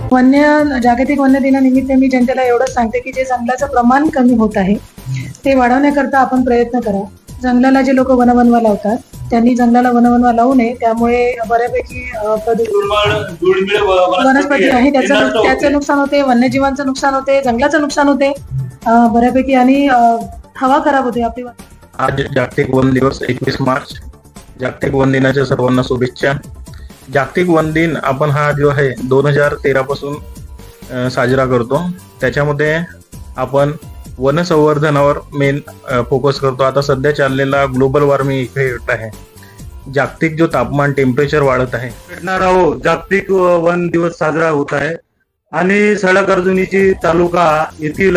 जागतिक वन्य दिनानिमित्त मी जनतेला एवढंच सांगते की जे जंगलाचं प्रमाण कमी होत आहे ते वाढवण्याकरता आपण प्रयत्न करा. जंगलाला जे लोक वनवनवा लावतात त्यांनी जंगलाला वनवनवा लावू नये. त्यामुळे बऱ्यापैकी वनस्पती आहे त्याचं नुकसान होते, वन्यजीवांचं नुकसान होते, जंगलाचं नुकसान होते बऱ्यापैकी, आणि हवा खराब होते आपली. आज जागतिक वन दिवस 21 मार्च. जागतिक वन दिनाच्या सर्वांना शुभेच्छा. जागतिक वन दिन आपण हा जो आहे 2013 पासून साजरा करतो. त्याच्यामध्ये आपण वन संवर्धनावर मेन फोकस करतो. आता सध्या चाललेला ग्लोबल वॉर्मिंग इफेक्ट आहे, जागतिक जो तापमान टेम्परेचर वाढत आहे, जागतिक वन दिवस साजरा होत आहे आणि सळगर्जुनीची तालुका येथील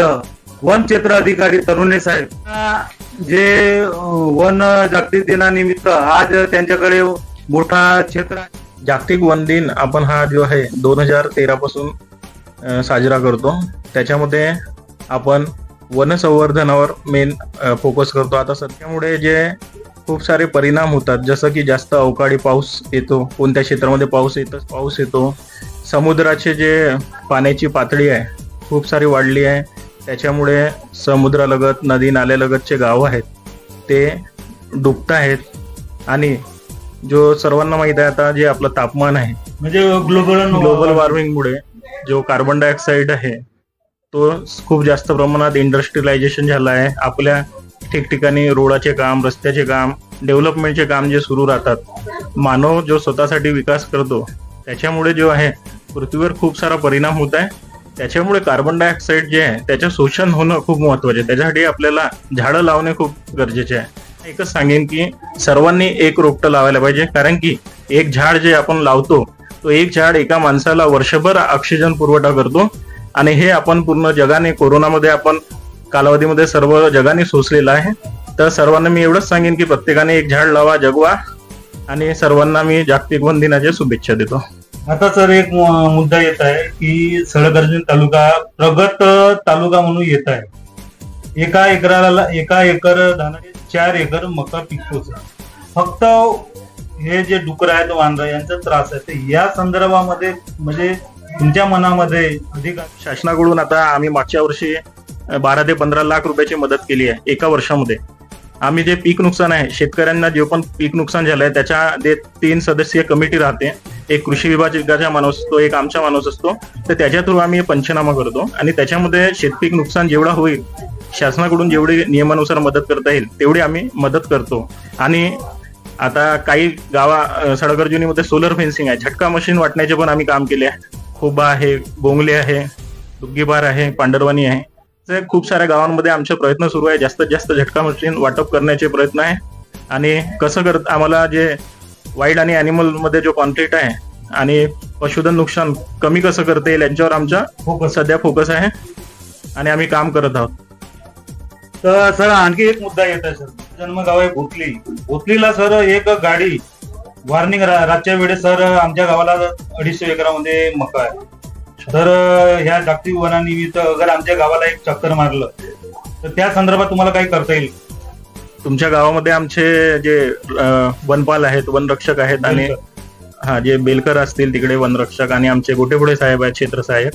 वन क्षेत्र अधिकारी तरुणे साहेब जे वन जागतिक दिनानिमित्त आज त्यांच्याकडे मोठा क्षेत्र आहे. जागतिक वन दिन आपण हा जो आहे 2013 पासून साजरा करतो. त्याच्यामध्ये आपण वन संवर्धनावर मेन फोकस करतो. आता सध्यामुळे जे खूप सारे परिणाम होतात, जसं की जास्त अवकाळी पाऊस येतो, कोणत्या क्षेत्रामध्ये पाऊस येतो, समुद्राचे जे पाण्याची पातळी आहे खूप सारी वाढली आहे, त्याच्यामुळे समुद्रालगत नदी नाल्यालगतचे गाव आहेत ते डुबत आहेत. आणि जो सर्वांना माहित आहे आता जे आपलं तापमान आहे म्हणजे ग्लोबल वॉर्मिंगमुळे जो कार्बन डायऑक्साईड आहे तो खूप जास्त प्रमाणात इंडस्ट्रियलायझेशन झालं आहे. आपल्या ठिकठिकाणी रोडाचे काम, रस्त्याचे काम, डेव्हलपमेंटचे काम जे सुरू राहतात, मानव जो स्वतःसाठी विकास करतो त्याच्यामुळे जो आहे पृथ्वीवर खूप सारा परिणाम होत आहे. त्याच्यामुळे कार्बन डायऑक्साईड जे आहे त्याचं शोषण होणं खूप महत्वाचे आहे. त्याच्यासाठी आपल्याला झाडं लावणे खूप गरजेचे आहे. एकच सांगेन की सर्वांनी एक रोपटं लावायला पाहिजे, कारण की एक झाड जे आपण लावतो तो एक झाड एका माणसाला वर्षभर ऑक्सिजन पुरवठा करतो. आणि हे आपण पूर्ण जगाने कोरोनामध्ये आपण कालावधीमध्ये सर्व जगाने सोसलेलं आहे. तर सर्वांना मी एवढंच सांगेन की प्रत्येकाने एक झाड लावा, जगवा, आणि सर्वांना मी जागतिक वन दिनाच्या शुभेच्छा देतो. आता सर एक मुद्दा येत आहे की सळगर्जुनी तालुका प्रगत तालुका म्हणून येत आहे. एका एकर धानाचे 4 एकर मका पिकतो. फक्त हे जे डुकर आहेत, वांदर यांचा त्रास आहे, तर या संदर्भामध्ये म्हणजे तुमच्या मनामध्ये अधिक शासनाकडून आता आम्ही मागच्या वर्षी 12 ते 15 लाख रुपयाची मदत केली आहे एका वर्षामध्ये. आम्ही जे पीक नुकसान आहे, शेतकऱ्यांना जे पण पीक नुकसान झालंय त्याच्या 3 सदस्यीय कमिटी राहते. एक कृषी विभागाचा माणूस असतो, एक आमचा माणूस असतो. तर त्याच्या थ्रू आम्ही पंचनामा करतो आणि त्याच्यामध्ये शेतपीक नुकसान जेवढा होईल, शासनाकडून जेवढी नियमानुसार मदत करता येईल तेवढी आम्ही मदत करतो. आणि आता काही सळगर्जुनीमध्ये सोलर फेन्सिंग आहे, झटका मशीन वाटण्याचे पण आम्ही काम केले आहे. खोबा आहे, बोंगले आहे, दुग्गीबार आहे, पांडरवानी आहे. तर खूप साऱ्या गावांमध्ये आमचे प्रयत्न सुरू आहे. जास्तीत जास्त झटका मशीन वाटप करण्याचे प्रयत्न आहे. आणि कसं आम्हाला जे वाईल्ड आणि अॅनिमल मध्ये जो कॉन्फ्लिक्ट आहे आणि पशुधन नुकसान कमी कसं करता येईल यांच्यावर आमचा सध्या फोकस आहे आणि आम्ही काम करत आहोत. तर सर आणखी एक मुद्दा येत आहे. सर जन्मगाव आहे भोतलीला सर एक गाडी वॉर्निंग रातच्या वेळेस सर आमच्या गावाला 250 एकरामध्ये मका आहे. तर ह्या जागतिक वनानिमित्त अगर आमच्या गावाला एक चक्कर मारलं तर त्या संदर्भात तुम्हाला काही करता येईल? तुमच्या गावामध्ये आमचे जे वनपाल आहेत, वनरक्षक आहेत, आणि जे बेलकर असतील तिकडे वनरक्षक, आणि आमचे गोटेपुढे साहेब आहेत, क्षेत्र साहेब,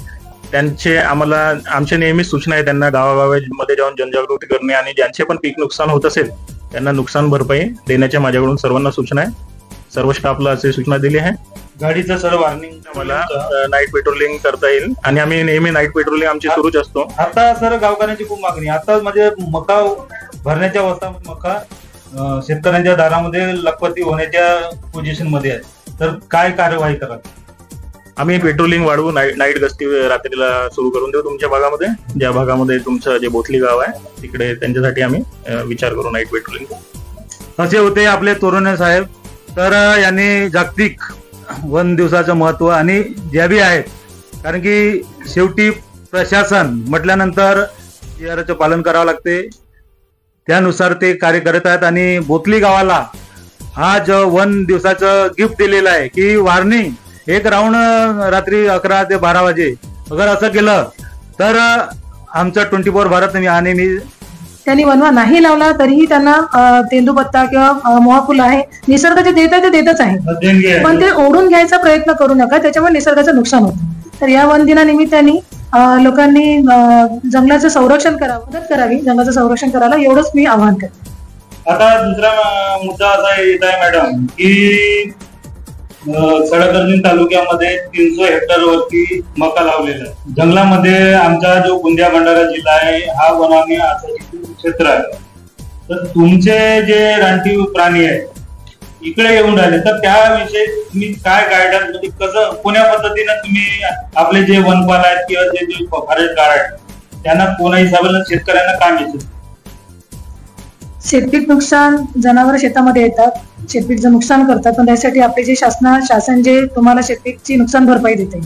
त्यांचे आमच्या नेहमीच सूचना आहे त्यांना गावागावामध्ये जाऊन जनजागृती करणे आणि ज्यांचे पण पीक नुकसान होत असेल त्यांना नुकसान भरपाई देण्याच्या माझ्याकडून सर्वांना सूचना आहे. सर्व स्टाफला अशी सूचना दिली आहे. गाडीचं सर वॉर्निंग मला नाईट पेट्रोलिंग करता येईल आणि आम्ही नेहमी नाईट पेट्रोलिंग आमची सुरूच असतो. आता सर गावकऱ्यांची खूप मागणी, आता म्हणजे मका भरण्याच्या अवस्थेमध्ये मका शेतकऱ्यांच्या दारामध्ये लखपती होण्याच्या पोझिशन मध्ये आहे. तर काय कार्यवाही करा? आम्ही पेट्रोलिंग वाढवू, नाईट गस्ती रात्रीला सुरू करून देऊ तुमच्या भागामध्ये. ज्या भागामध्ये तुमचं जे बोथली गाव आहे तिकडे त्यांच्यासाठी आम्ही विचार करू नाईट पेट्रोलिंग. असे होते आपले तोरणे साहेब. तर यांनी जागतिक वन दिवसाचं महत्व आणि ज्या बी आहेत, कारण की शेवटी प्रशासन म्हटल्यानंतर चं पालन करावं लागते, त्यानुसार ते कार्य करत आहेत. आणि बोथली गावाला आज वन दिवसाचं गिफ्ट दिलेलं आहे की वॉर्निंग एक राऊंड रात्री 11 ते 12 वाजे अगर असं केलं तर आमचं 24 भारत आणि मी त्यांनी वनवा नाही लावला तरीही त्यांना तेंदूपत्ता किंवा मोहाफुल आहे, निसर्गाचे देत आहे ते देतच आहे, पण ते ओढून घ्यायचा प्रयत्न करू नका, त्याच्यामुळे निसर्गाचं नुकसान होतं. तर या वन दिनानिमित्ताने लोकांनी जंगलाचं संरक्षण करावं, मदत करावी जंगलाचं संरक्षण करायला, एवढंच मी आवाहन करते. आता दुसरा मुद्दा असा येत आहे मॅडम की सडक तालुक्यामध्ये 300 हेक्टर वरती मका लावलेला आहे. जंगलामध्ये आमचा जो गोंदिया भंडारा जिल्हा आहे हा वनाने आच्छादित क्षेत्र आहे. तर तुमचे जे रानटी प्राणी आहेत इकडे येऊन राहिले, तर त्याविषयी तुम्ही काय गायडन्स, म्हणजे कसं कोण्या पद्धतीने तुम्ही आपले जे वनपाल आहेत किंवा जे फॉरेस्ट गार्ड आहेत त्यांना कोणा हिसाबाने शेतकऱ्यांना काय मेसेज? शेतपीक नुकसान, जनावर शेतामध्ये येतात, शेतपीकचं नुकसान करतात, पण त्यासाठी आपले जे शासन जे तुम्हाला शेतपीकची नुकसान भरपाई देते.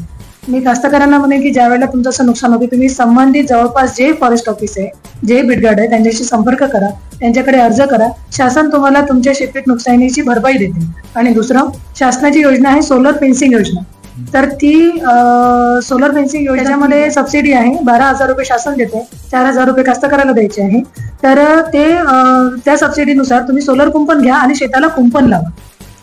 मी कास्तकारांना म्हणेन की ज्या वेळेला तुमचं असं नुकसान होते तुम्ही संबंधित जवळपास जे फॉरेस्ट ऑफिस आहे, जे बीटगार्ड आहे त्यांच्याशी संपर्क करा, त्यांच्याकडे अर्ज करा. शासन तुम्हाला तुमच्या शेतपीक नुकसानीची भरपाई देते. आणि दुसरं, शासनाची योजना आहे सोलर फेन्सिंग योजना. तर ती सोलर फेन्सिंग योजनेमध्ये सबसिडी आहे. 12,000 रुपये शासन देते, 4,000 रुपये कास्तकाराला द्यायचे आहे. तर ते त्या सबसिडीनुसार तुम्ही सोलर कुंपण घ्या आणि शेताला कुंपण लावा.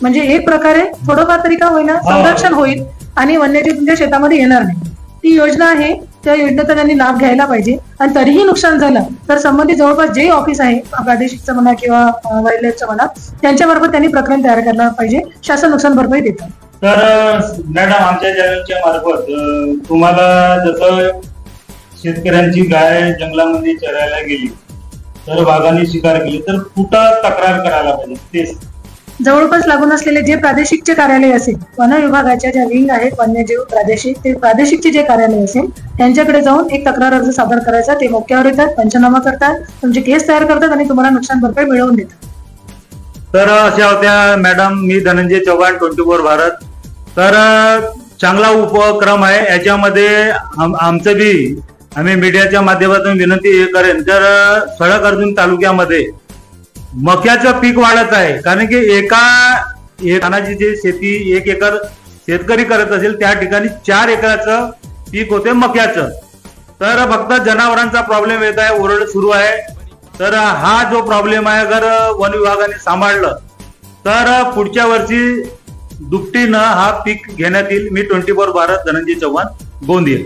म्हणजे एक प्रकारे थोडंफार तरी का होईना संरक्षण होईल आणि वन्यजीव तुमच्या शेतामध्ये येणार नाही. ती योजना आहे, त्या योजनेचा त्यांनी लाभ घ्यायला पाहिजे. आणि तरीही नुकसान झालं तर संबंधित जवळपास जे ऑफिस आहे, प्रादेशिकचं म्हणा किंवा वाईल्ड लाईफचं म्हणा, त्यांच्यामार्फत त्यांनी प्रकरण तयार करायला पाहिजे. शासन नुकसान भरपाई देतं. तर मॅडम, आमच्या चॅनलच्या मार्फत तुम्हाला जसं शेतकऱ्यांची गाय जंगलामध्ये चरायला गेली तर वाघाने शिकार केली तर कुठं तक्रार करायला पाहिजे? तेच जवळपास लागून असलेले जे प्रादेशिकचे कार्यालय असेल, वन विभागाच्या ज्या विंग आहेत वन्यजीव प्रादेशिक, ते प्रादेशिकचे जे कार्यालय असेल त्यांच्याकडे जाऊन एक तक्रार अर्ज सादर करायचा. ते मोक्यावर येतात, पंचनामा करतात, तुमची केस तयार करतात आणि तुम्हाला नुकसान भरपाई मिळवून देतात. तर अशा होत्या मॅडम, मी धनंजय चव्हाण, 24 भारत. तर चांगला उपक्रम आहे. याच्यामध्ये आमचं बी आम्ही मीडियाच्या माध्यमातून विनंती हे करेन, तर सडक अर्जुन तालुक्यामध्ये मक्याचं पीक वाढत आहे. कारण की एकाची जे शेती 1 एकर शेतकरी करत असेल त्या ठिकाणी 4 एकराचं पीक होते मक्याचं. तर फक्त जनावरांचा प्रॉब्लेम येत आहे, ओरड सुरू आहे. तर हा जो प्रॉब्लेम आहे अगर वन विभागाने सांभाळलं तर पुढच्या वर्षी दुपटीनं हा पीक घेण्यात येईल. मी 24 भारत, धनंजय चव्हाण, गोंदिया.